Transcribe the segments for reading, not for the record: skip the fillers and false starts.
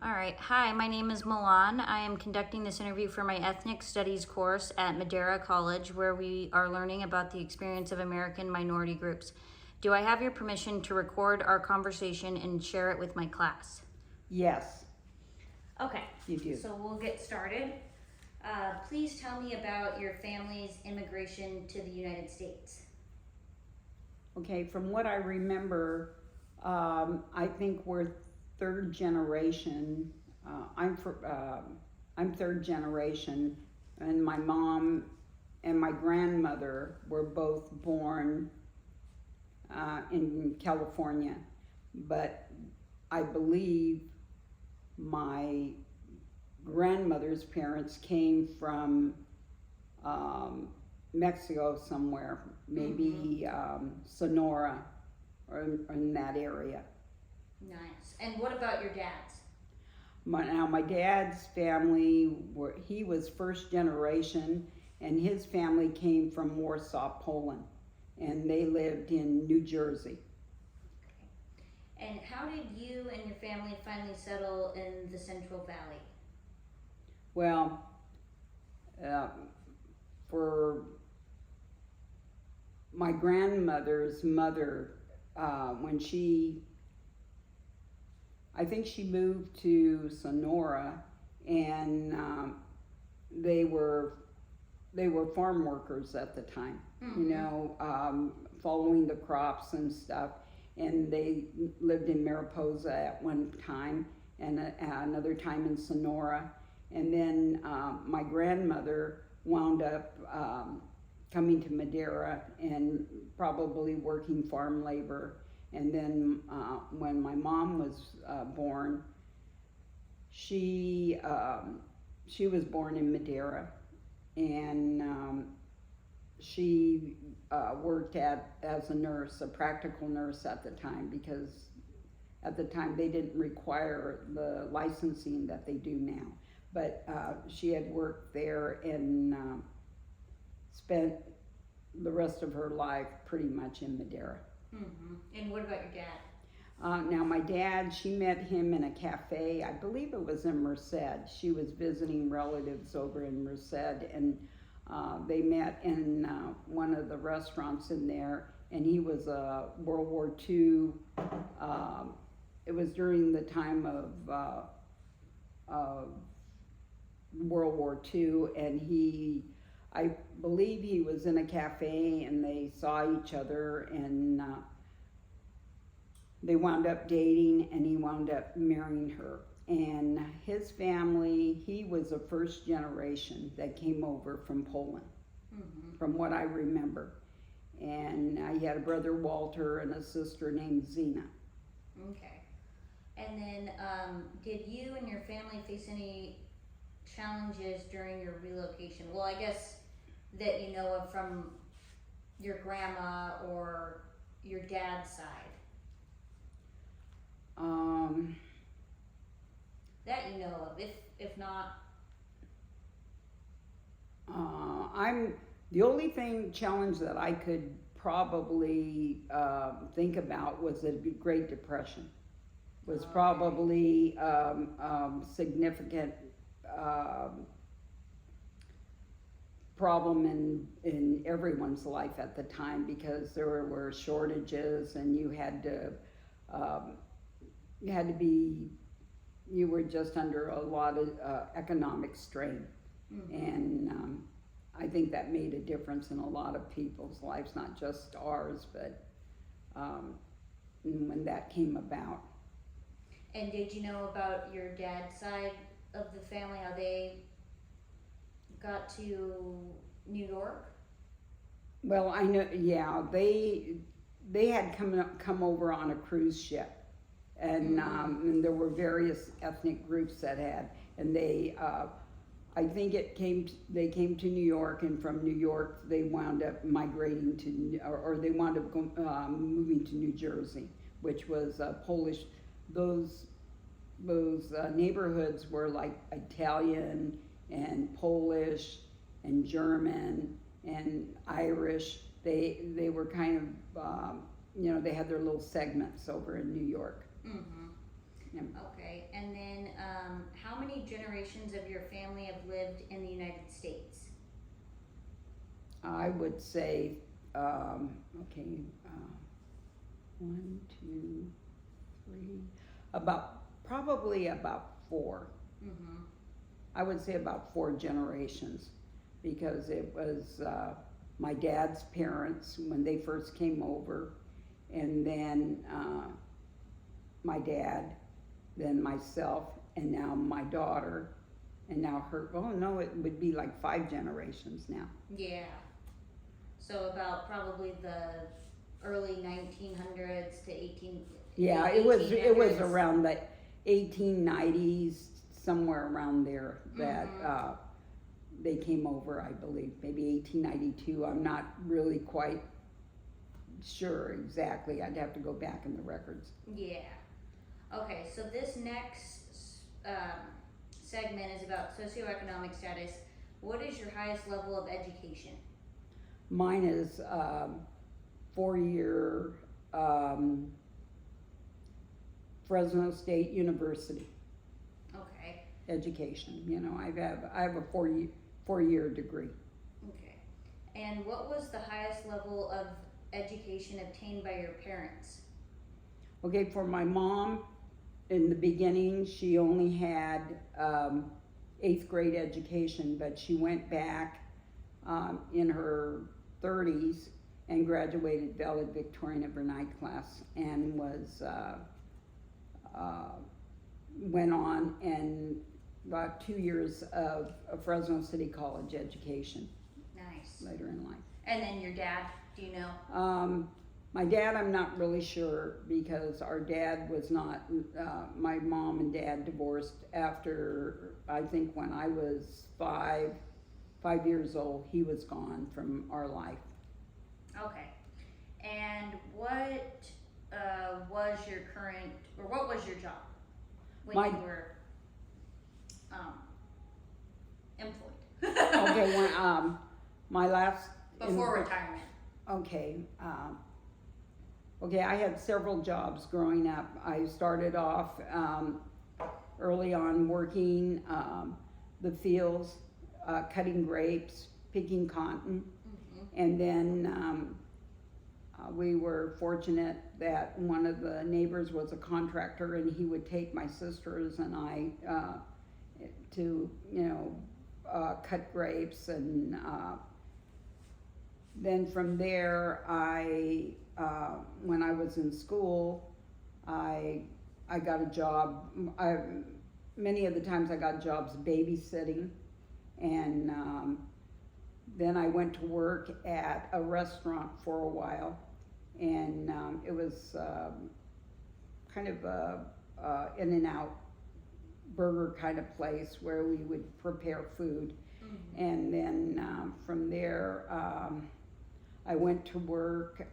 All right. Hi, my name is Milan. I am conducting this interview for my ethnic studies course at Madera College, where we are learning about the experience of American minority groups. Do I have your permission to record our conversation and share it with my class? Yes, Okay. you do. So we'll get started. Please tell me about your family's immigration to the United States. Okay, from what I remember, I think we're third generation. I'm third generation, and my mom and my grandmother were both born in California, but I believe my grandmother's parents came from um, Mexico somewhere, maybe Sonora or in that area. Nice. And what about your dad's? Now my dad's family he was first generation, and his family came from Warsaw, Poland, and they lived in New Jersey. And how did you and your family finally settle in the Central Valley? Well, uh, for my grandmother's mother, when I think she moved to Sonora, and they were farm workers at the time. Following the crops and stuff. And they lived in Mariposa at one time, and another time in Sonora. And then my grandmother wound up coming to Madera and probably working farm labor. And then when my mom was born, she was born in Madera, and she worked as a nurse, a practical nurse at the time, because at the time they didn't require the licensing that they do now. But she had worked there and spent the rest of her life pretty much in Madera. Mm-hmm. And what about your dad? Now my dad, she met him in a cafe, I believe it was in Merced. She was visiting relatives over in Merced, and they met in one of the restaurants in there, and he was a World War II. It was during the time of World War II, and I believe he was in a cafe, and they saw each other, and they wound up dating, and he wound up marrying her. And his family, he was a first generation that came over from Poland, from what I remember. And he had a brother, Walter, and a sister named Zena. Okay. And then did you and your family face any challenges during your relocation? Well, I guess that you know of from your grandma or your dad's side. That you know of. If not, I'm the only challenge that I could probably think about was the Great Depression. Was probably significant problem in everyone's life at the time, because there were shortages, and you were just under a lot of economic strain. And I think that made a difference in a lot of people's lives, not just ours, but when that came about. And did you know about your dad's side of the family, how they got to New York? Well, I know, yeah, they had come over on a cruise ship, and there were various ethnic groups that had, and they, I think they came to New York, and from New York they wound up migrating or they wound up moving to New Jersey, which was Polish. Those neighborhoods were like Italian and Polish and German and Irish. They were kind of they had their little segments over in New York. Mm-hmm. Yeah. Okay, and then how many generations of your family have lived in the United States? I would say, okay, 1, 2, 3, probably about 4. Mm-hmm. I would say about 4 generations, because it was my dad's parents when they first came over, and then my dad, then myself, and now my daughter, and now her. Oh no, it would be like 5 generations now. Yeah. So about probably the early 1900s to 18. Yeah, late it was 1800s. around the 1890s, somewhere around there, that they came over, I believe, maybe 1892. I'm not really quite sure exactly. I'd have to go back in the records. Yeah. Okay, so this next segment is about socioeconomic status. What is your highest level of education? Mine is 4-year Fresno State University Okay. education. You know, I have a 4-year degree. Okay. And what was the highest level of education obtained by your parents? Okay, for my mom, in the beginning, she only had 8th grade education, but she went back in her 30s and graduated valedictorian of her night class, and was went on and got 2 years of Fresno City College education Nice. later in life. And then your dad, do you know? My dad, I'm not really sure, because our dad was not, my mom and dad divorced after, I think when I was 5 years old, he was gone from our life. Okay. And what was your current, or what was your job when My- you were employed? Okay, when, my last. Before retirement. Okay, okay, I had several jobs growing up. I started off early on working the fields, cutting grapes, picking cotton, and then we were fortunate that one of the neighbors was a contractor, and he would take my sisters and I to, you know, cut grapes, and then from there, when I was in school, I got a job. Many of the times I got jobs babysitting, and then I went to work at a restaurant for a while, and it was kind of a In-N-Out burger kind of place where we would prepare food. And then from there, I went to work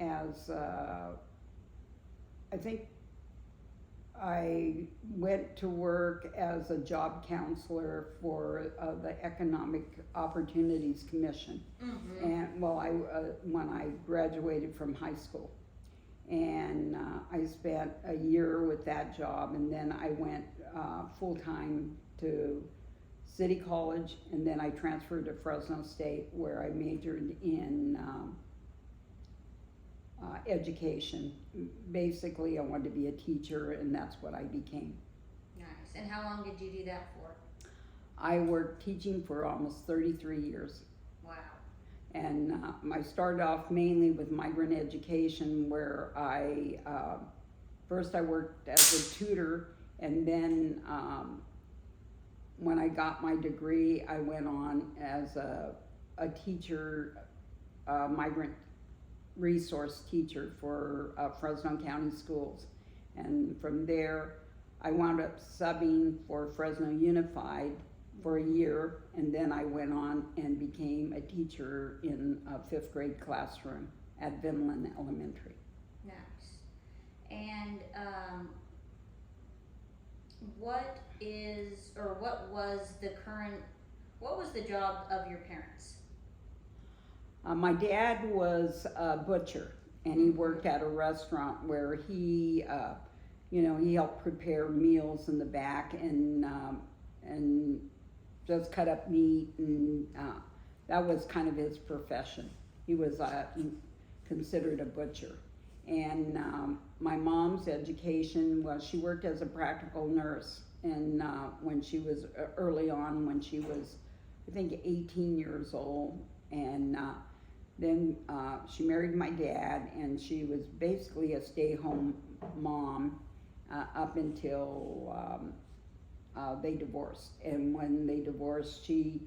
as, I think I went to work as a job counselor for the Economic Opportunities Commission. And well, when I graduated from high school. And I spent a year with that job, and then I went full-time to City College, and then I transferred to Fresno State, where I majored in education. Basically, I wanted to be a teacher, and that's what I became. Nice. And how long did you do that for? I worked teaching for almost 33 years. Wow. And I started off mainly with migrant education, where first I worked as a tutor, and then when I got my degree, I went on as a teacher, migrant resource teacher for Fresno County Schools. And from there, I wound up subbing for Fresno Unified for a year, and then I went on and became a teacher in a 5th grade classroom at Vinland Elementary. Nice. And what was the job of your parents? My dad was a butcher, and he worked at a restaurant where he, he helped prepare meals in the back and just cut up meat, and that was kind of his profession. He was considered a butcher. And my mom's education was, she worked as a practical nurse, and when she was early on, when she was, I think, 18 years old, and then she married my dad, and she was basically a stay-home mom up until they divorced. And when they divorced, she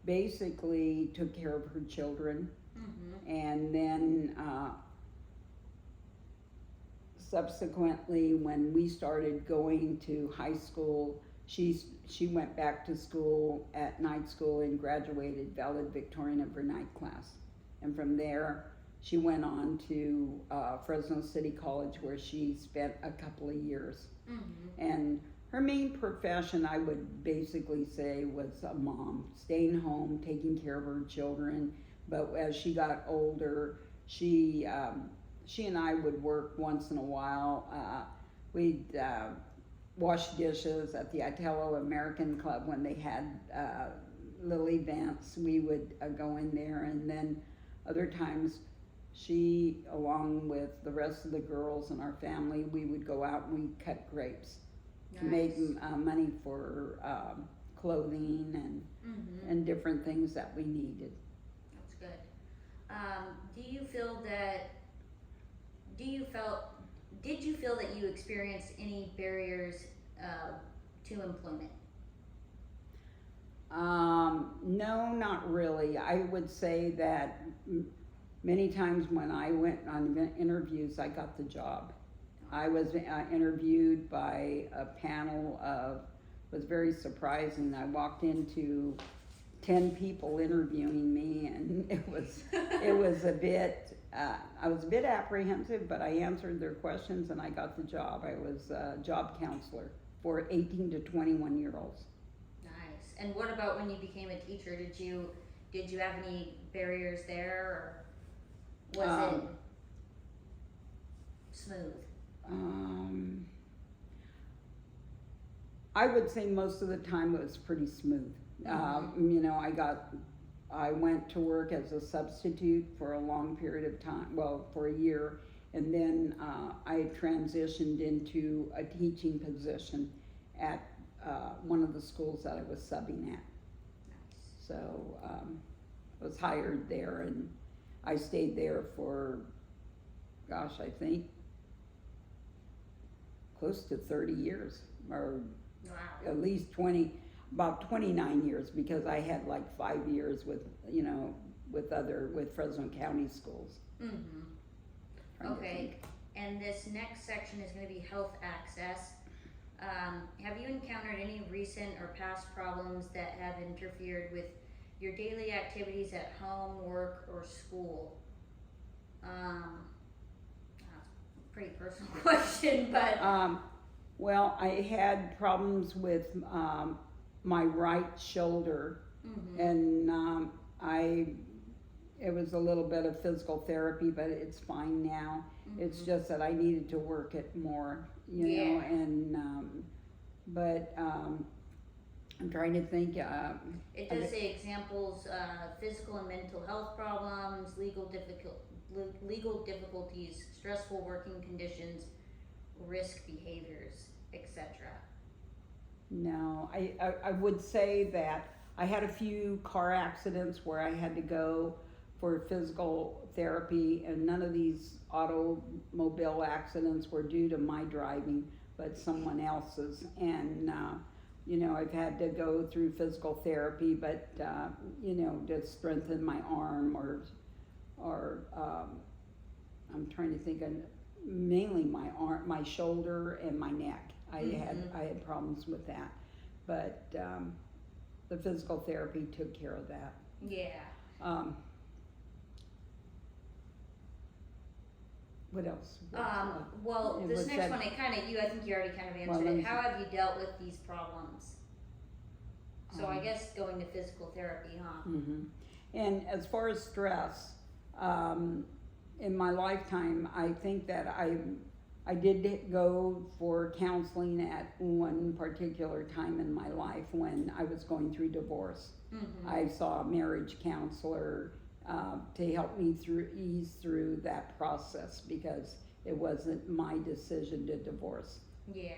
basically took care of her children, and then subsequently, when we started going to high school, she went back to school at night school and graduated valedictorian of her night class. And from there, she went on to Fresno City College, where she spent a couple of years. And her main profession, I would basically say, was a mom, staying home, taking care of her children. But as she got older, she and I would work once in a while. We'd wash dishes at the Italo American Club when they had little events. We would go in there, and then other times she, along with the rest of the girls in our family, we would go out and we'd cut grapes to make money for clothing and different things that we needed. That's good. Did you feel that you experienced any barriers to employment? No, not really. I would say that many times when I went on interviews, I got the job. I was interviewed by a panel of, was very surprising. I walked into 10 people interviewing me, and it was a bit, I was a bit apprehensive, but I answered their questions and I got the job. I was a job counselor for 18 to 21 year olds. Nice. And what about when you became a teacher? Did you have any barriers there, or was it smooth? I would say most of the time it was pretty smooth. I went to work as a substitute for a long period of time, well, for a year, and then I transitioned into a teaching position at one of the schools that I was subbing at. So I was hired there, and I stayed there for, gosh, I think close to 30 years, or at least 20, about 29 years, because I had like 5 years with Fresno County schools. Okay, and this next section is going to be health access. Have you encountered any recent or past problems that have interfered with your daily activities at home, work, or school? Pretty personal question, but well, I had problems with my right shoulder, and it was a little bit of physical therapy, but it's fine now. It's just that I needed to work it more, you know, and but I'm trying to think. It does say examples: physical and mental health problems, legal difficulties, stressful working conditions, risk behaviors, etc. No, I would say that I had a few car accidents where I had to go for physical therapy, and none of these automobile accidents were due to my driving, but someone else's. And I've had to go through physical therapy, but to strengthen my arm, or I'm trying to think of mainly my arm, my shoulder, and my neck. I had problems with that, but the physical therapy took care of that. Yeah. What else? Well, this next one, I think you already kind of answered it. How have you dealt with these problems? So I guess going to physical therapy, huh? And as far as stress, in my lifetime, I think that I did go for counseling at one particular time in my life when I was going through divorce. Mm-hmm. I saw a marriage counselor to help me ease through that process because it wasn't my decision to divorce. Yeah.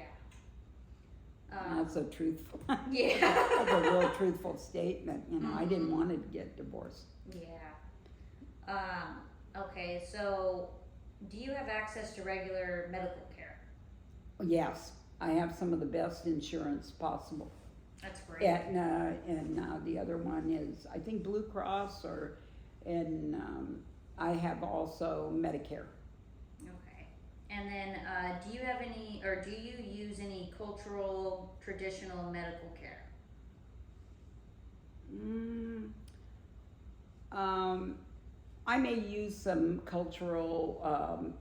That's a truthful. Yeah. That's a real truthful statement. You know, I didn't want to get divorced. Yeah. Okay, so do you have access to regular medical care? Yes, I have some of the best insurance possible. That's great. Aetna, and the other one is, I think, Blue Cross, and I have also Medicare. Okay. And then, do you have any, or do you use any cultural, traditional medical care? I may use some cultural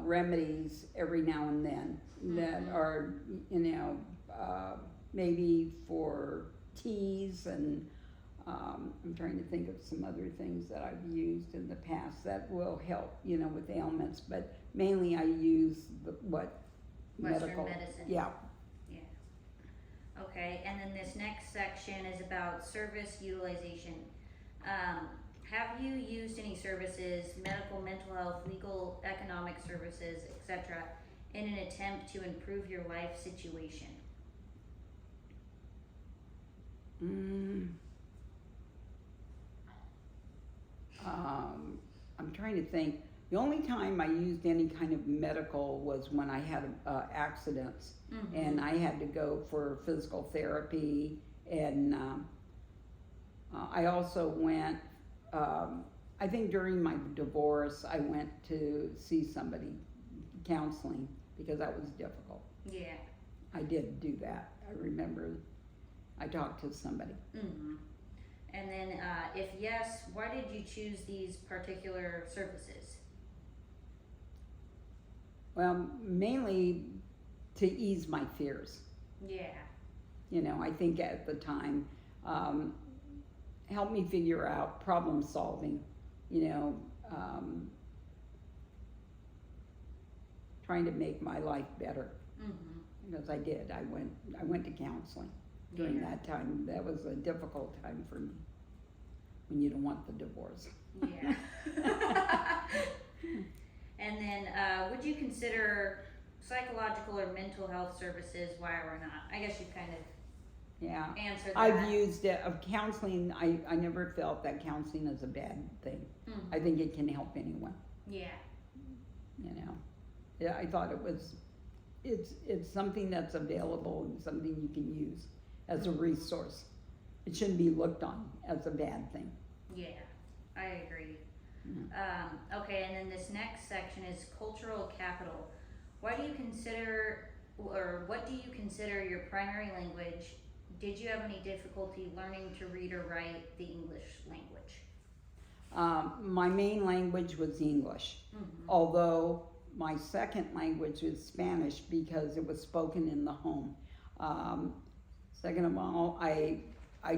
remedies every now and then that are, you know, maybe for teas, and I'm trying to think of some other things that I've used in the past that will help, you know, with ailments, but mainly I use Western medical. medicine. Yeah. Yeah. Okay, and then this next section is about service utilization. Have you used any services, medical, mental health, legal, economic services, etc., in an attempt to improve your life situation? I'm trying to think. The only time I used any kind of medical was when I had accidents, and I had to go for physical therapy, and I also went, I think during my divorce, I went to see somebody, counseling, because that was difficult. Yeah. I did do that. I remember I talked to somebody. Mm-hmm. And then, if yes, why did you choose these particular services? Well, mainly to ease my fears. Yeah. You know, I think at the time, helped me figure out problem solving, you know, trying to make my life better. Because I did. I went to counseling during that time. That was a difficult time for me when you don't want the divorce. Yeah. And then, would you consider psychological or mental health services, why or not? I guess you kind of answered that. I've used it, of counseling. I never felt that counseling is a bad thing. I think it can help anyone. Yeah. You know, yeah, I thought it's something that's available and something you can use as a resource. It shouldn't be looked on as a bad thing. Yeah, I agree. Okay, and then this next section is cultural capital. Why do you consider, or what do you consider your primary language? Did you have any difficulty learning to read or write the English language? My main language was English, although my second language was Spanish because it was spoken in the home. Second of all, I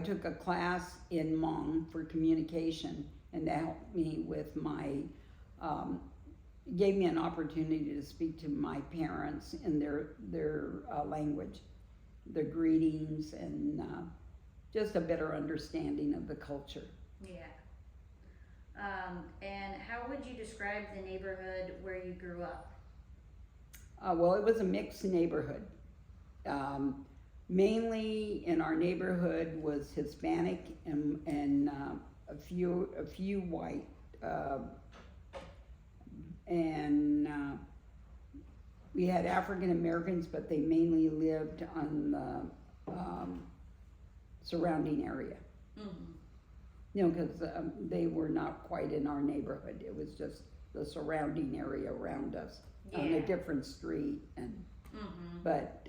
took a class in Hmong for communication, and that helped me with my, gave me an opportunity to speak to my parents in their language, their greetings, and just a better understanding of the culture. Yeah. And how would you describe the neighborhood where you grew up? Well, it was a mixed neighborhood. Mainly in our neighborhood was Hispanic and a few white, and we had African Americans, but they mainly lived on the surrounding area. You know, because they were not quite in our neighborhood. It was just the surrounding area around us on a different street, and but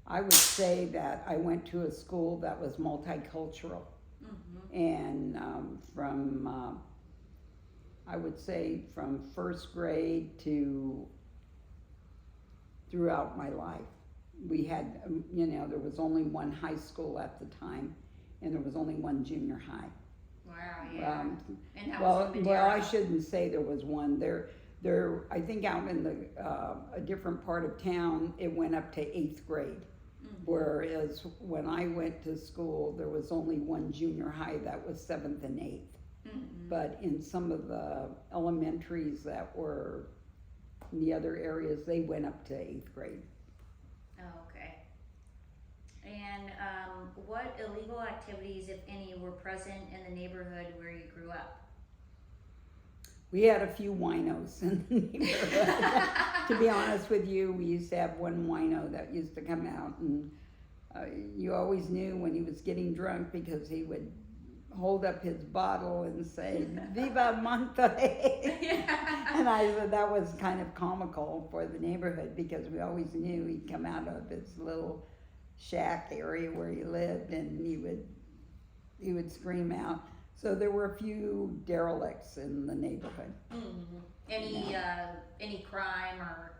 I would say that I went to a school that was multicultural, and from I would say from first grade to throughout my life, we had you know, there was only one high school at the time, and there was only one junior high. Wow, yeah. And that was Well, in well, I Madera. shouldn't say there was one. There. I think out in a different part of town, it went up to 8th grade. Whereas when I went to school, there was only one junior high that was 7th and 8th. But in some of the elementaries that were in the other areas, they went up to 8th grade. Oh, okay. And what illegal activities, if any, were present in the neighborhood where you grew up? We had a few winos in the neighborhood. To be honest with you, we used to have one wino that used to come out, and you always knew when he was getting drunk because he would hold up his bottle and say, "Viva Monterey!" And I said that was kind of comical for the neighborhood because we always knew he'd come out of his little shack area where he lived, and he would scream out. So there were a few derelicts in the neighborhood. Any crime or?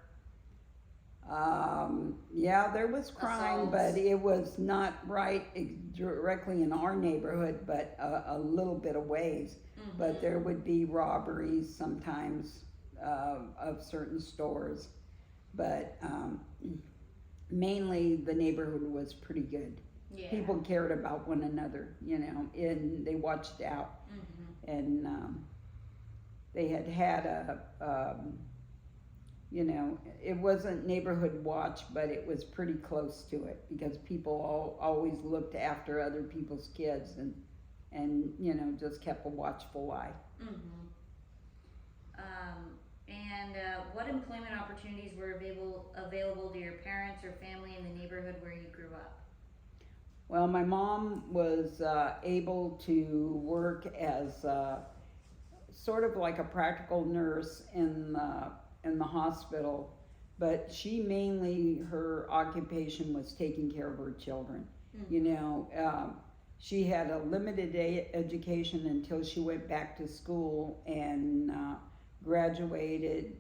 Yeah, there was crime, Assaults. but it was not right directly in our neighborhood, but a little bit of ways. But there would be robberies sometimes of certain stores, but mainly the neighborhood was pretty good. Yeah. People cared about one another, and they watched out. And they had it wasn't neighborhood watch, but it was pretty close to it because people always looked after other people's kids and just kept a watchful eye. And what employment opportunities were available to your parents or family in the neighborhood where you grew up? Well, my mom was able to work as sort of like a practical nurse in the hospital, but her occupation was taking care of her children. She had a limited education until she went back to school and graduated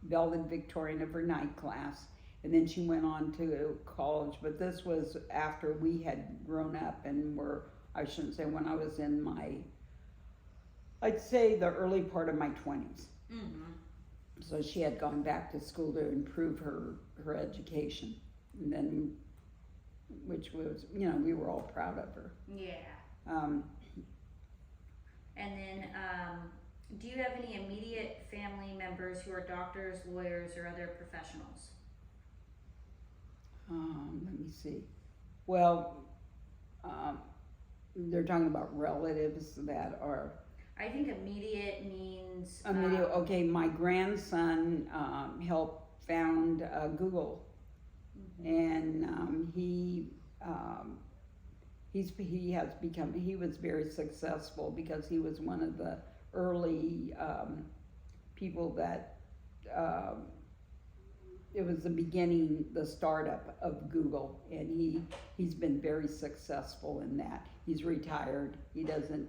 valedictorian of her night class. And then she went on to college, but this was after we had grown up and I shouldn't say when I was in I'd say the early part of my 20s. So she had gone back to school to improve her education. And then, which was, we were all proud of her. Yeah. And then, do you have any immediate family members who are doctors, lawyers, or other professionals? Let me see. Well, they're talking about relatives that are. I think immediate means. Okay, my grandson helped found Google, and he was very successful because he was one of the early people that. It was the startup of Google, and he's been very successful in that. He's retired. He doesn't,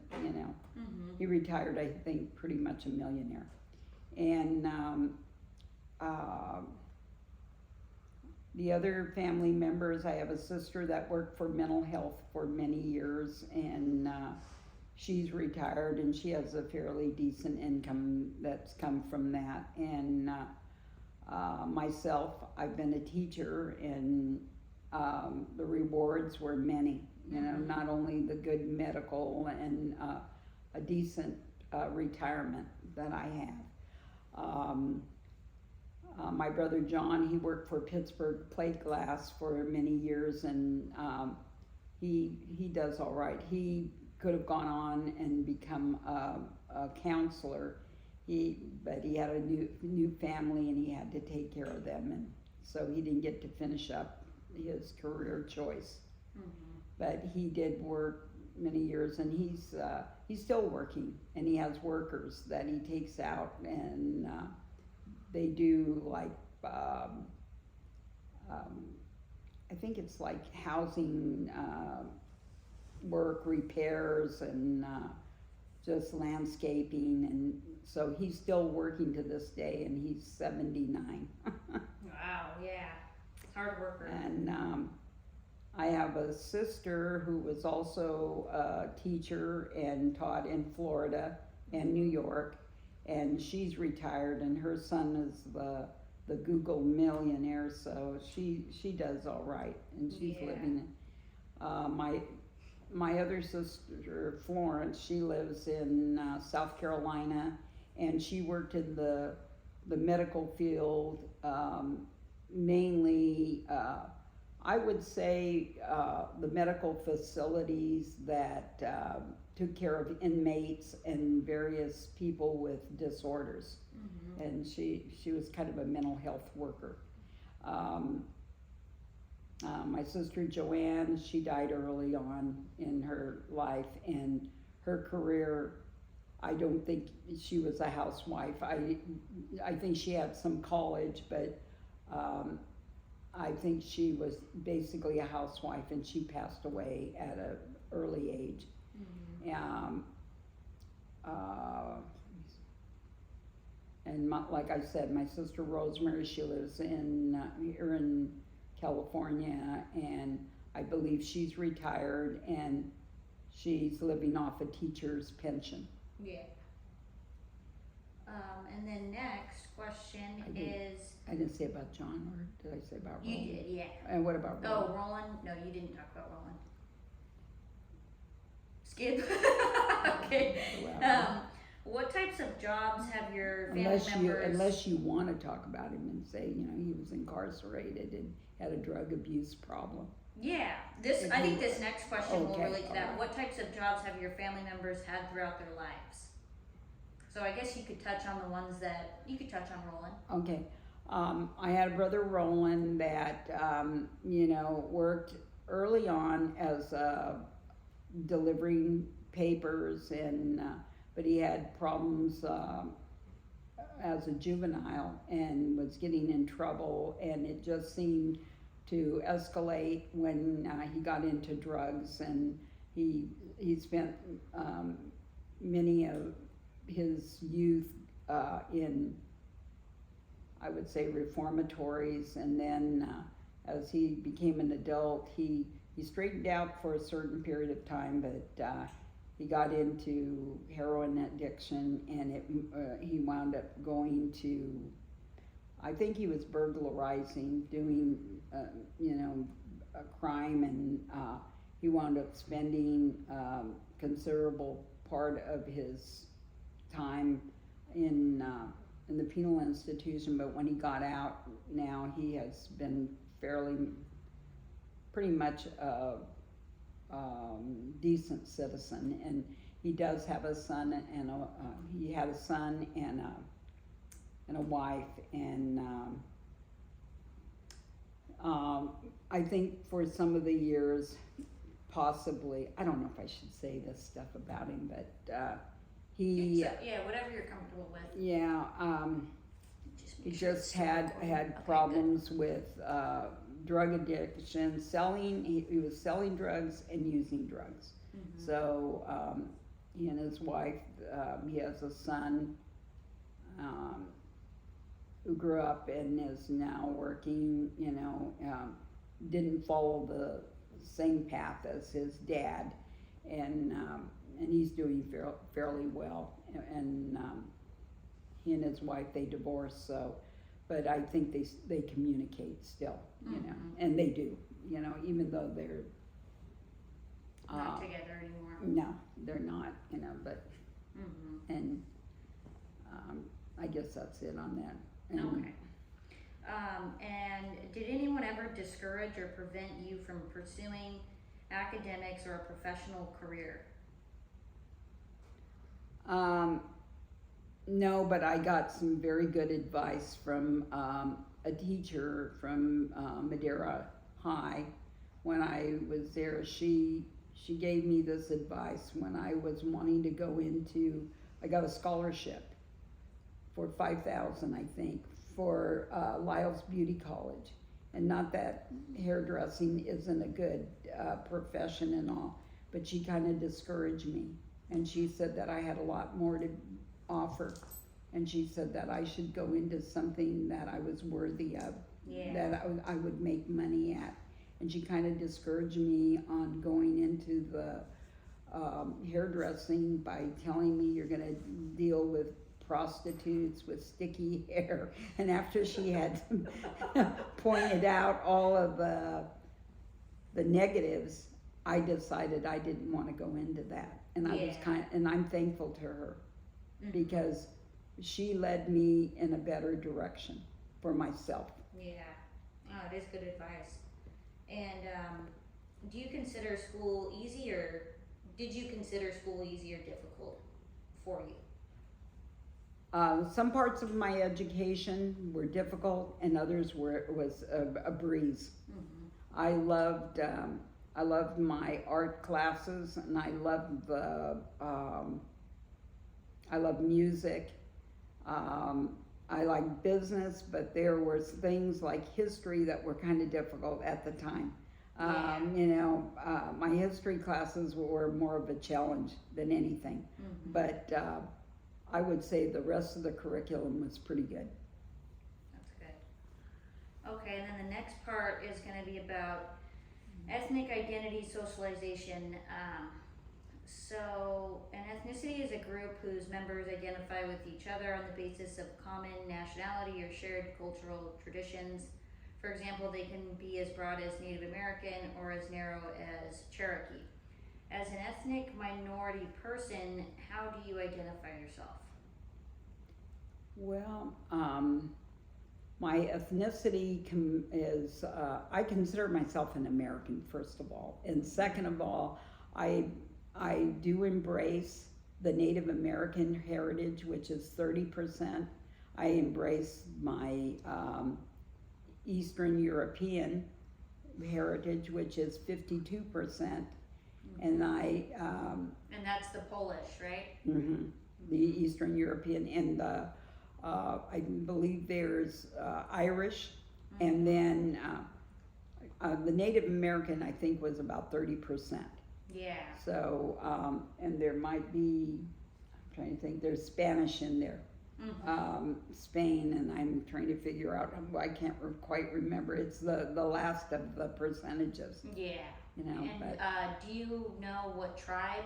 he retired, I think, pretty much a millionaire. And the other family members, I have a sister that worked for mental health for many years, and she's retired, and she has a fairly decent income that's come from that. And myself, I've been a teacher, and the rewards were many. Not only the good medical and a decent retirement that I have. My brother John, he worked for Pittsburgh Plate Glass for many years, and he does all right. He could have gone on and become a counselor. But he had a new family, and he had to take care of them, and so he didn't get to finish up his career choice. But he did work many years, and he's still working, and he has workers that he takes out, and they do like I think it's like housing work, repairs, and just landscaping, and so he's still working to this day, and he's 79. Wow, yeah, hard worker. And I have a sister who was also a teacher and taught in Florida and New York, and she's retired, and her son is the Google millionaire, so she does all right, and she's Yeah. living. My other sister Florence, she lives in South Carolina, and she worked in the medical field, mainly. I would say the medical facilities that took care of inmates and various people with disorders, and she was kind of a mental health worker. My sister Joanne, she died early on in her life, and her career, I don't think she was a housewife. I think she had some college, but I think she was basically a housewife, and she passed away at an early age. And like I said, my sister Rosemary, she lives here in California, and I believe she's retired, and she's living off a teacher's pension. Yeah. And then next question is. I didn't say about John, or did I say about Roland? You did, yeah. And what about Roland? Oh, Roland? No, you didn't talk about Roland. Skip. Okay. Well, What types of jobs have your family members? Unless you want to talk about him and say, he was incarcerated and had a drug abuse problem. Yeah, I think this next question will relate to that. Right. What types of jobs have your family members had throughout their lives? So I guess you could touch on the ones that you could touch on Roland. Okay. I had a brother Roland that worked early on as delivering papers, and but he had problems as a juvenile and was getting in trouble, and it just seemed to escalate when he got into drugs, and he spent many of his youth in, I would say, reformatories, and then as he became an adult, he straightened out for a certain period of time, but he got into heroin addiction, and he wound up going to, I think he was burglarizing, doing a crime, and he wound up spending considerable part of his time in the penal institution. But when he got out, now he has been pretty much a decent citizen, and he does have a son, and he had a son and a wife, and I think for some of the years, possibly, I don't know if I should say this stuff about him, but he whatever you're comfortable with. Yeah, he just had problems with drug addiction, he was selling drugs and using drugs. So he and his wife, he has a son who grew up and is now working, didn't follow the same path as his dad, and he's doing fairly well, and he and his wife, they divorced, so, but I think they communicate still, and they do, even though they're not together anymore. No, they're not, but and I guess that's it on that. And, okay. And did anyone ever discourage or prevent you from pursuing academics or a professional career? No, but I got some very good advice from a teacher from Madeira High. When I was there, she gave me this advice when I was wanting to go into, I got a scholarship for $5,000, I think, for Lyle's Beauty College. And not that hairdressing isn't a good profession and all, but she kind of discouraged me. And she said that I had a lot more to offer. And she said that I should go into something that I was worthy of, that I would make money at. and she kind of discouraged me on going into the hairdressing by telling me you're going to deal with prostitutes with sticky hair. And after she had pointed out all of the negatives, I decided I didn't want to go into that. And I was and I'm thankful to her because she led me in a better direction for myself. Yeah. Oh, it is good advice. And do you consider school easy, or did you consider school easy or difficult for you? Some parts of my education were difficult, and others was a breeze. Mm-hmm. I loved my art classes, and I loved I loved music. I liked business, but there was things like history that were kind of difficult at the time. My history classes were more of a challenge than anything. Mm-hmm. But I would say the rest of the curriculum was pretty good. That's good. Okay, and then the next part is going to be about ethnic identity socialization. So, an ethnicity is a group whose members identify with each other on the basis of common nationality or shared cultural traditions. For example, they can be as broad as Native American or as narrow as Cherokee. As an ethnic minority person, how do you identify yourself? Well, my ethnicity is, I consider myself an American, first of all. And second of all, I do embrace the Native American heritage, which is 30%. I embrace my Eastern European heritage, which is 52%. Mm-hmm. And and that's the Polish, right? Mm-hmm, the Eastern European, and I believe there's Irish, Mm-hmm. and then the Native American, I think, was about 30%. Yeah. So, and there might be, I'm trying to think, there's Spanish in there. Mm-hmm. Spain, and I'm trying to figure out, I can't quite remember. It's the last of the percentages. Yeah. You know, and do you know what tribe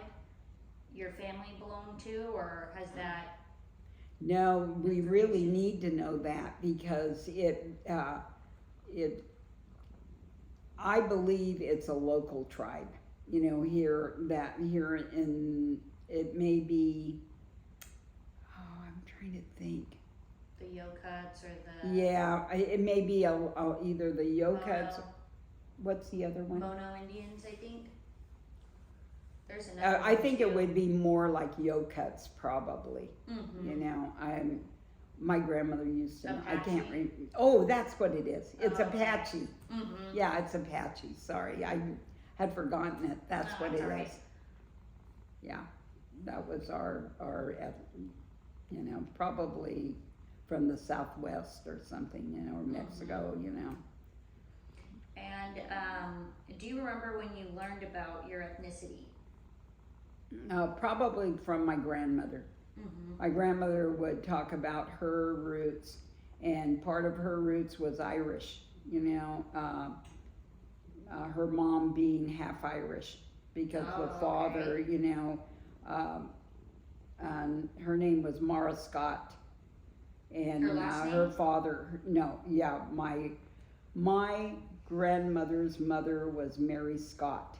your family belonged to, or has that? No, we really need to know that because I believe it's a local tribe. You know, here in, it may be, oh, I'm trying to think. The Yokuts or the. Yeah, it may be either the Yokuts. Mono. What's the other one? Mono Indians, I think. There's another. I think it would be more like Yokuts, probably. Mm-hmm. You know, my grandmother used to know. I can't Apache? read. Oh, that's what it is. It's Oh, Apache. Okay. Mm-hmm. Yeah, it's Apache. Sorry, I had forgotten it. That's No, what that's it all right. is. Yeah, that was our, you know, probably from the Southwest or something, you know, or Mexico, you know. And do you remember when you learned about your ethnicity? Probably from my grandmother. Mm-hmm. My grandmother would talk about her roots, and part of her roots was Irish, you know, her mom being half Irish because the father, okay. you know, her name was Mara Scott, and Her last her name? father, my grandmother's mother was Mary Scott,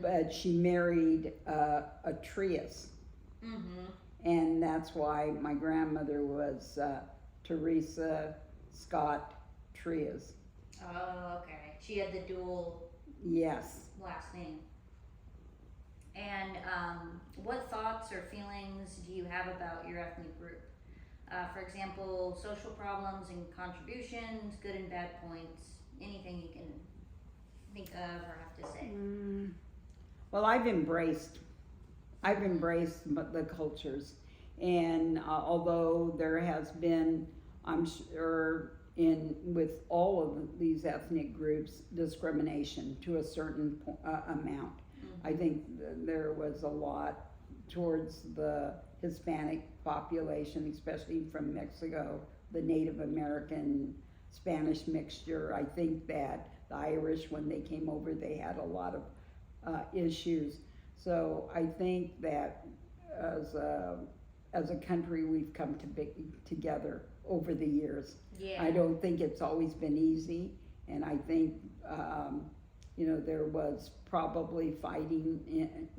but she married a Trias. Mm-hmm. And that's why my grandmother was Teresa Scott Trias. Oh, okay. She had the dual Yes. last name. And what thoughts or feelings do you have about your ethnic group? For example, social problems and contributions, good and bad points, anything you can think of or have to say. Well, I've embraced the cultures, and although there has been, I'm sure, with all of these ethnic groups, discrimination to a certain amount. Mm-hmm. I think there was a lot towards the Hispanic population, especially from Mexico, the Native American Spanish mixture. I think that The Irish, when they came over, they had a lot of issues. So I think that as a country, we've come together over the years. Yeah. I don't think it's always been easy, and I think there was probably fighting,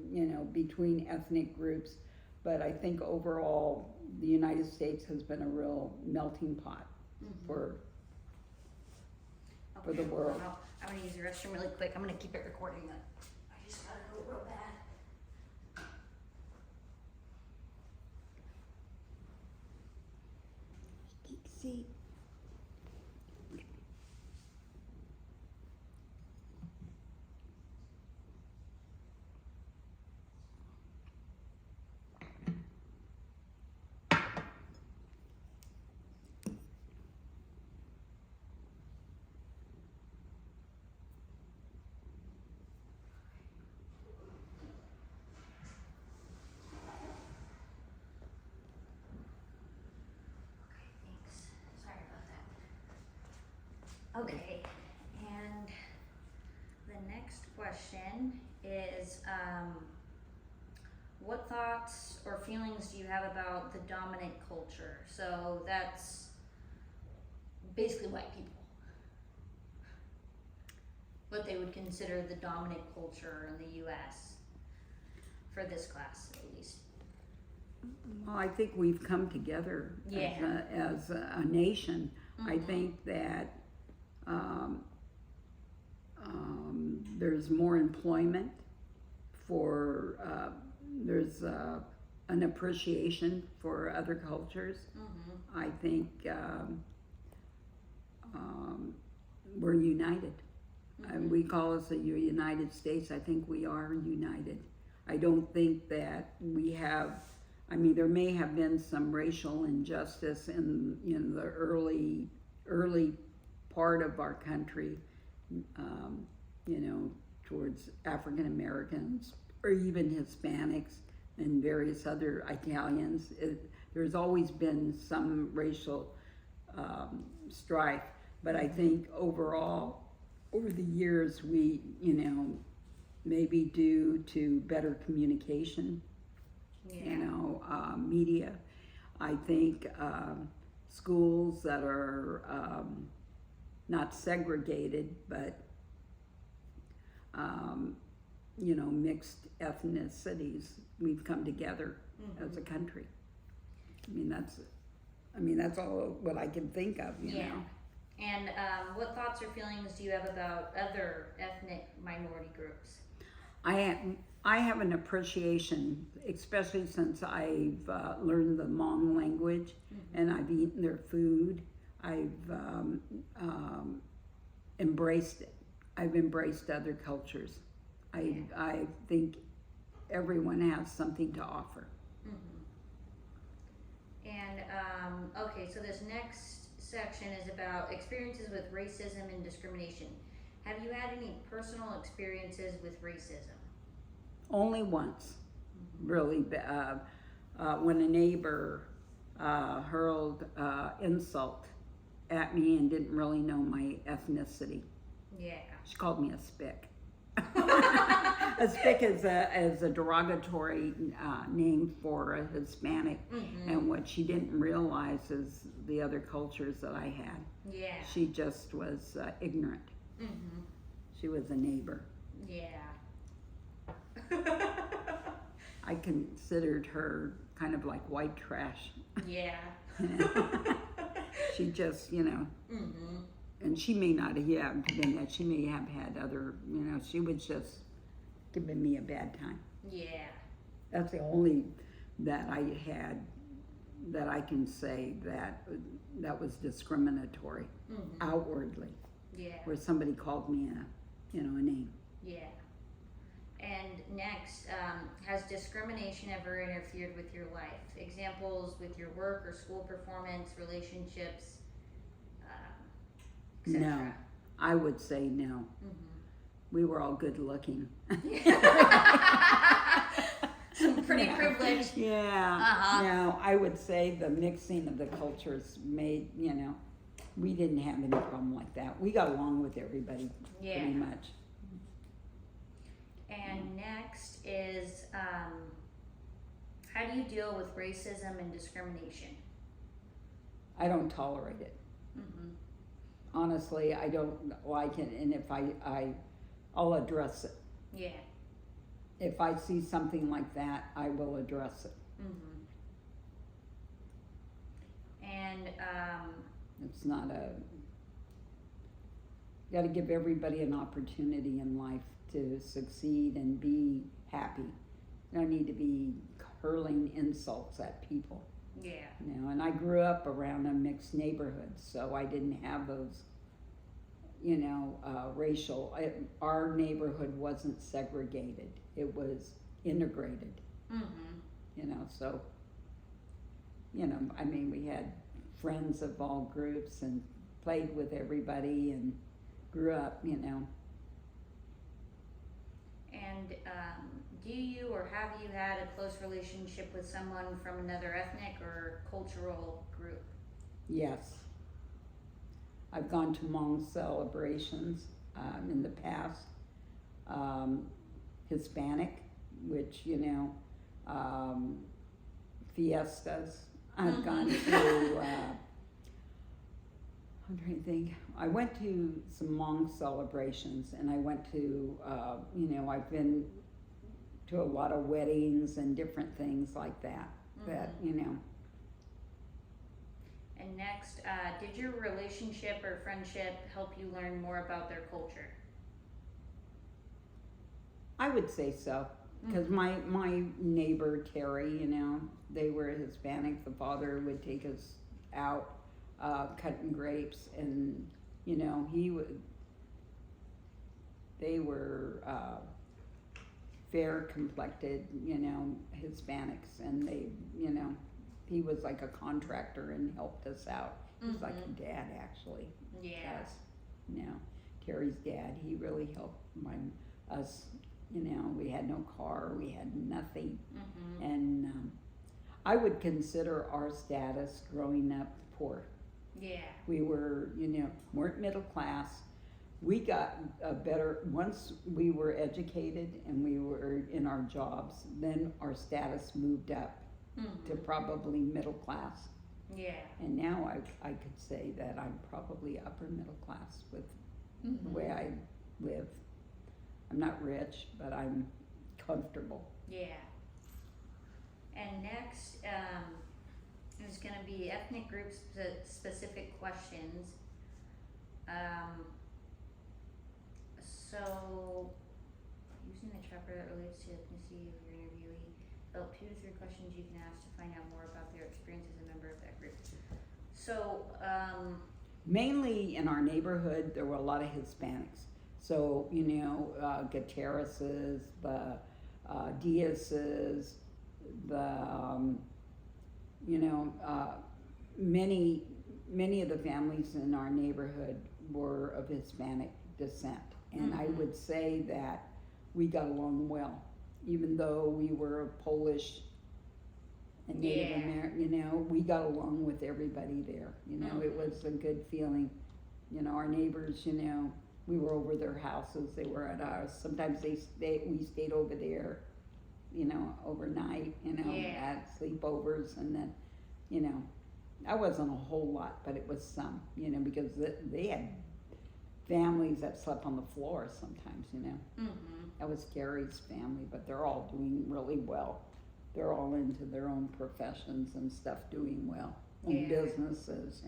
between ethnic groups, but I think overall the United States has been a real melting pot for the world. Well, I'm gonna use the restroom really quick. I'm gonna keep it recording though. I just gotta go real bad. See. Thanks. Sorry about that. Okay, and the next question is, what thoughts or feelings do you have about the dominant culture? So that's basically white people. What they would consider the dominant culture in the U.S. for this class, at least. Well, I think we've come together as a nation. I think that there's more employment for, there's an appreciation for other cultures. I think we're united. We call us a United States. I think we are united. I don't think that we have, there may have been some racial injustice in the early part of our country, towards African Americans or even Hispanics and various other Italians. There's always been some racial strife, but I think overall, over the years, we, maybe due to better communication, media, I think schools that are not segregated, but mixed ethnicities, we've come together as a country. That's all what I can think of, you know. And what thoughts or feelings do you have about other ethnic minority groups? I have an appreciation, especially since I've learned the Hmong language and I've eaten their food. I've embraced it. I've embraced other cultures. I think everyone has something to offer. And okay, so this next section is about experiences with racism and discrimination. Have you had any personal experiences with racism? Only once, really. When a neighbor hurled insult at me and didn't really know my ethnicity. Yeah. She called me a spick. A spick is a derogatory name for a Hispanic, and what she didn't realize is the other cultures that I had. Yeah. She just was ignorant. She was a neighbor. Yeah. I considered her kind of like white trash. Yeah. She just, and she may not have been that. She may have had other, she was just giving me a bad time. Yeah. That's the only that I had that I can say that was discriminatory outwardly. Yeah. Where somebody called me a name. Yeah. And next, has discrimination ever interfered with your life? Examples with your work or school performance, relationships, etc. No, I would say no. We were all good looking. Some pretty privileged. Yeah. No, I would say the mixing of the cultures made, We didn't have any problem like that. We got along with everybody Yeah. pretty much. And next is, how do you deal with racism and discrimination? I don't tolerate it. Mm-hmm. Honestly, I don't like it, and if I'll address it. Yeah. If I see something like that, I will address it. Mm-hmm. And, It's not you gotta give everybody an opportunity in life to succeed and be happy. You don't need to be hurling insults at people. yeah. You know, and I grew up around a mixed neighborhood, so I didn't have those, racial. Our neighborhood wasn't segregated; it was integrated. Mm-hmm. So I mean, we had friends of all groups and played with everybody and grew up. And do you or have you had a close relationship with someone from another ethnic or cultural group? Yes. I've gone to Hmong celebrations in the past. Hispanic, which, fiestas. I've gone to, I'm trying to think. I went to some Hmong celebrations, and I went to, I've been to a lot of weddings and different things like that. Mm-hmm. And next, did your relationship or friendship help you learn more about their culture? I would say so, because my neighbor Terry, they were Hispanic. The father would take us out cutting grapes, and they were fair complected, Hispanics, and they, he was like a contractor and helped us out. He's like a dad, actually. Yeah. Terry's dad, he really helped us. We had no car, we had nothing. Mm-hmm. And I would consider our status growing up poor. Yeah. We were, weren't middle class. We got a better, once we were educated and we were in our jobs, then our status moved up to probably middle class. Yeah. And now I could say that I'm probably upper middle class with the way I live. I'm not rich, but I'm comfortable. Yeah. And next is going to be ethnic group specific questions. So, using the chapter that relates to ethnicity of your interviewee, develop 2 to 3 questions you can ask to find out more about their experience as a member of that group. So, mainly in our neighborhood, there were a lot of Hispanics. So, Gutierrez's, the Diaz's, the, many of the families in our neighborhood were of Hispanic descent. And I would say that we got along well, even though we were Polish and Native American, we got along with everybody there. It was a good feeling. Our neighbors, we were over their houses, they were at ours. Sometimes we stayed over there, overnight, at sleepovers, and then, that wasn't a whole lot, but it was some, because they had families that slept on the floor sometimes, That was Gary's family, but they're all doing really well. They're all into their own professions and stuff, doing well, and businesses,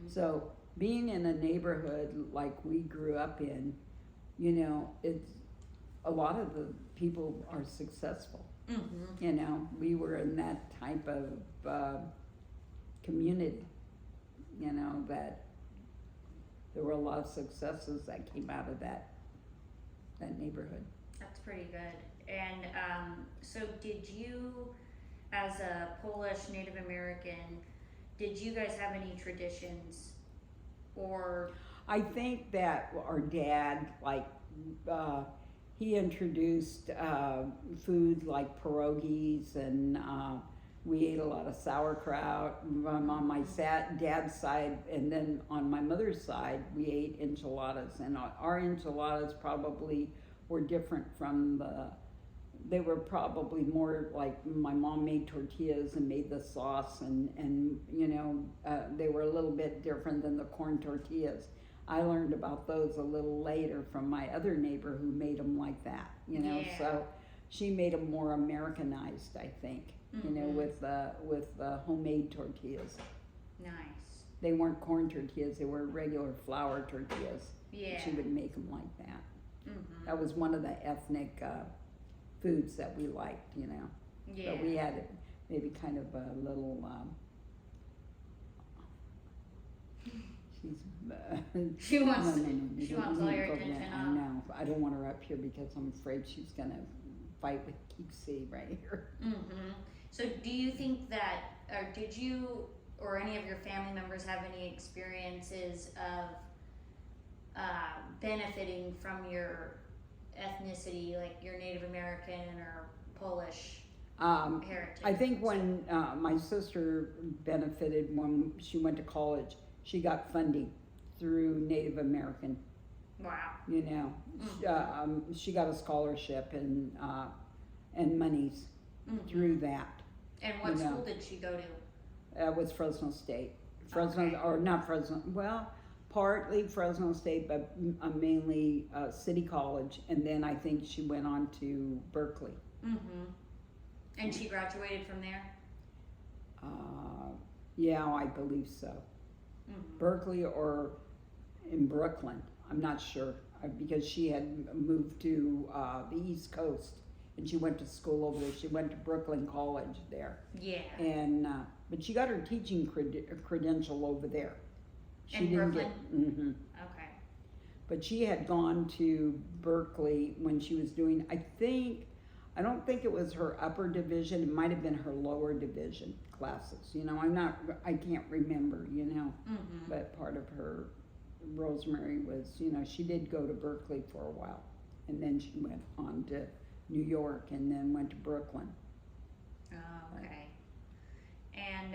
So being in a neighborhood like we grew up in, it's a lot of the people are successful. We were in that type of community, that there were a lot of successes that came out of that neighborhood. That's pretty good. And so did you, as a Polish Native American, did you guys have any traditions? Or I think that our dad, he introduced food like pierogies and We ate a lot of sauerkraut on my dad's side, and then on my mother's side, we ate enchiladas. And our enchiladas probably were different from they were probably more like my mom made tortillas and made the sauce, and they were a little bit different than the corn tortillas. I learned about those a little later from my other neighbor who made them like that, Yeah. So she made them more Americanized, I think. With homemade tortillas. Nice. They weren't corn tortillas; they were regular flour tortillas. Yeah. She would make them like that. Mm-hmm. That was one of the ethnic foods that we liked, Yeah. But we had maybe kind of a little. She wants. No, She wants all your attention. I know. I don't want her up here because I'm afraid she's gonna fight with Keepsy right here. Mm-hmm. So do you think that, or did you or any of your family members have any experiences of benefiting from your ethnicity, like your Native American or Polish heritage? I think when my sister benefited when she went to college, she got funding through Native American. Wow. Mm-hmm. She got a scholarship and monies through that. And what school did she go to? It was Fresno State. Or not Fresno, well, partly Fresno State, but mainly City College. And then I think she went on to Berkeley. Mm-hmm. And she graduated from there? Yeah, I believe so. Mm-hmm. Berkeley or in Brooklyn, I'm not sure, because she had moved to the East Coast and she went to school over there. She went to Brooklyn College there. Yeah. And but she got her teaching credential over there. She in didn't Brooklyn? get. Okay. But she had gone to Berkeley when she was doing. I don't think it was her upper division. It might have been her lower division classes. I can't remember. Mm-hmm. But part of her, Rosemary was, she did go to Berkeley for a while, and then she went on to New York, and then went to Brooklyn. Oh, okay. And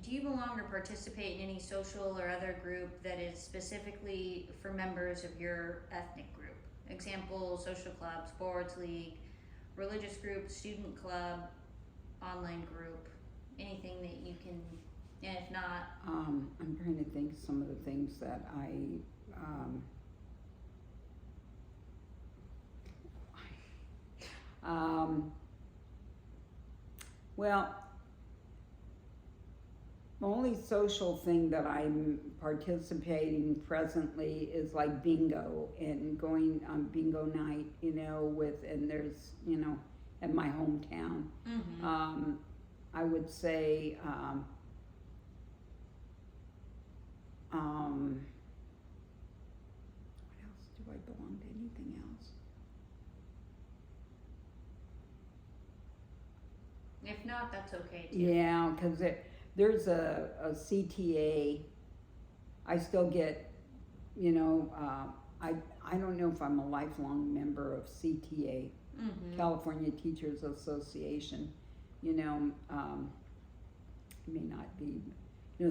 do you belong or participate in any social or other group that is specifically for members of your ethnic group? Example, social club, sports league, religious group, student club, online group, anything that you can, and if not... I'm trying to think some of the things that well, the only social thing that I'm participating presently is like bingo and going on bingo night, and there's, at my hometown. Mm-hmm. I would say, what else do I belong to? Anything else? If not, that's okay too. Yeah, because there's a CTA. I still get, I don't know if I'm a lifelong member of CTA, Mm-hmm. California Teachers Association. May not be.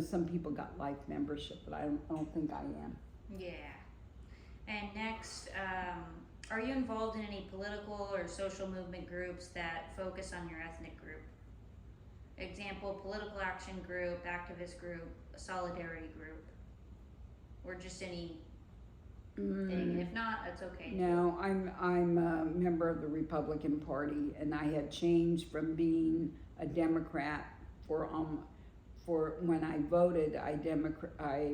Some people got life membership, but I don't think I am. Yeah. And next, are you involved in any political or social movement groups that focus on your ethnic group? Example, political action group, activist group, solidarity group, or just any thing. And if not, that's okay. No, I'm a member of the Republican Party, and I had changed from being a Democrat for when I voted. I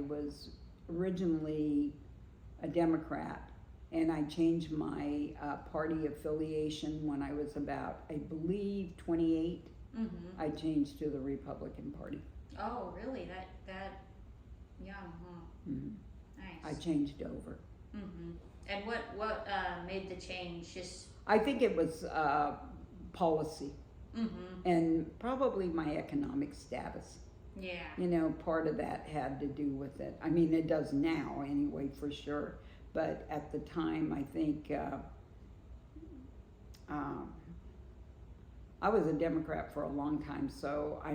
was originally a Democrat, and I changed my party affiliation when I was about, I believe, 28. Mm-hmm. I changed to the Republican Party. Oh, really? That young, huh? Mm-hmm. Nice. I changed over. Mm-hmm. And what made the change? Just I think it was policy mm-hmm. and probably my economic status. Yeah. Part of that had to do with it. I mean, it does now anyway, for sure. But at the time, I think I was a Democrat for a long time, so I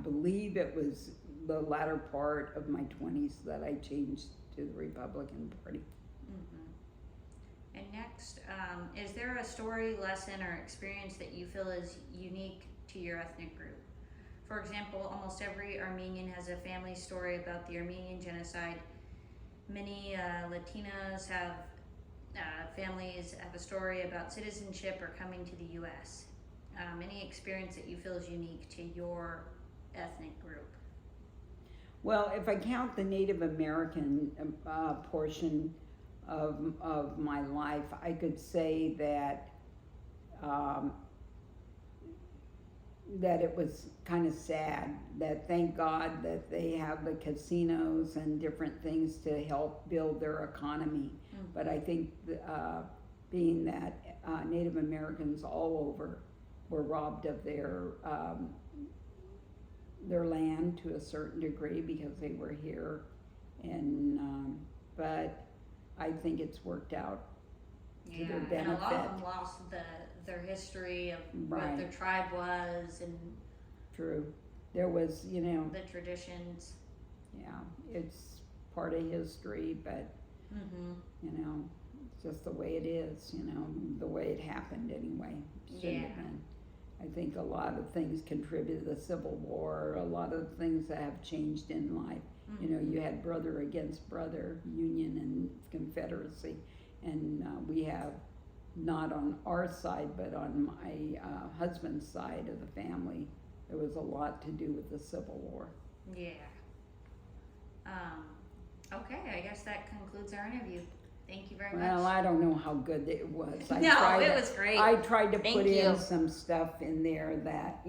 believe it was the latter part of my 20s that I changed to the Republican Party. Mm-hmm. And next, is there a story, lesson, or experience that you feel is unique to your ethnic group? For example, almost every Armenian has a family story about the Armenian genocide. Many Latinos have families have a story about citizenship or coming to the U.S. Any experience that you feel is unique to your ethnic group? Well, if I count the Native American portion of my life, I could say that that it was kind of sad. That thank God that they have the casinos and different things to help build their economy. Mm-hmm. But I think being that Native Americans all over were robbed of their land to a certain degree because they were here, and but I think it's worked out to their benefit. And a lot of them lost their history of what their tribe was and true. There was, the traditions. Yeah, it's part of history, but Mm-hmm. it's just the way it is. The way it happened anyway. Shouldn't have been. I think a lot of things contributed to the Civil War, a lot of things that have changed in life. Mm-hmm. You had brother against brother, Union and Confederacy, and we have, not on our side, but on my husband's side of the family, there was a lot to do with the Civil War. Yeah. Okay, I guess that concludes our interview. Thank you very much. Well, I don't know how good it was. No, it was great. I tried to Thank put you. in some stuff in there that,